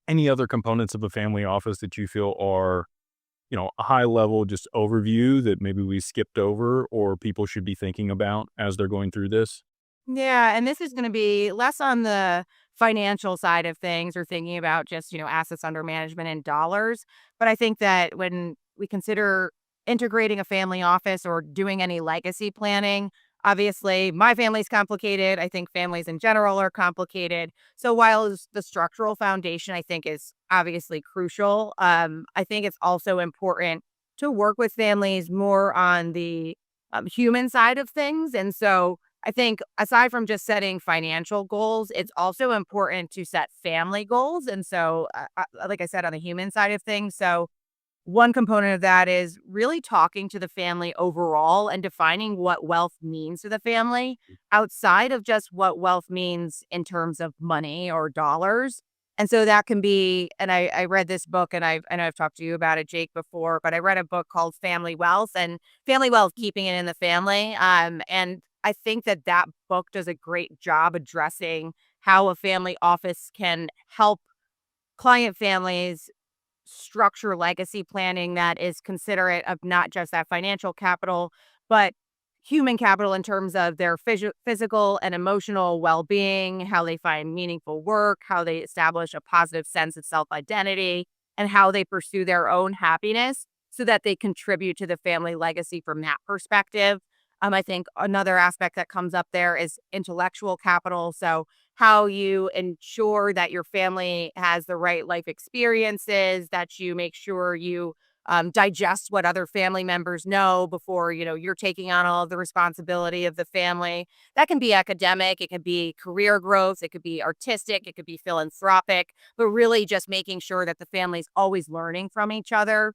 any other components of a family office that you feel are, a high level just overview that maybe we skipped over or people should be thinking about as they're going through this? Yeah, and this is gonna be less on the financial side of things or thinking about just, assets under management in dollars. But I think that when we consider integrating a family office or doing any legacy planning, obviously my family's complicated. I think families in general are complicated. So while the structural foundation I think is obviously crucial, I think it's also important to work with families more on the human side of things. And so I think aside from just setting financial goals, it's also important to set family goals. And so, like I said, on the human side of things. So, one component of that is really talking to the family overall and defining what wealth means to the family outside of just what wealth means in terms of money or dollars. And so that can be, and I read this book and I know I've talked to you about it, Jake, before, but I read a book called Family Wealth and Family Wealth, Keeping It in the Family. And I think that that book does a great job addressing how a family office can help client families structure legacy planning that is considerate of not just that financial capital, but human capital in terms of their physical and emotional well being, how they find meaningful work, how they establish a positive sense of self identity, and how they pursue their own happiness so that they contribute to the family legacy from that perspective. I think another aspect that comes up there is intellectual capital. So, how you ensure that your family has the right life experiences, that you make sure you digest what other family members know before you're taking on all of the responsibility of the family. That can be academic, it could be career growth, it could be artistic, it could be philanthropic, but really just making sure that the family's always learning from each other.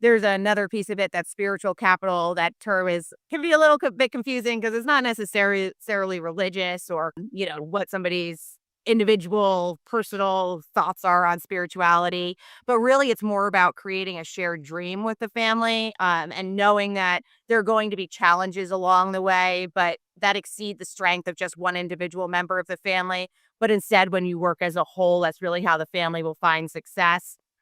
There's another piece of it that's spiritual capital. That term is can be a little bit confusing because it's not necessarily religious or, what somebody's individual personal thoughts are on spirituality, but really it's more about creating a shared dream with the family, and knowing that there are going to be challenges along the way, but that exceed the strength of just one individual member of the family. But instead, when you work as a whole, that's really how the family will find success.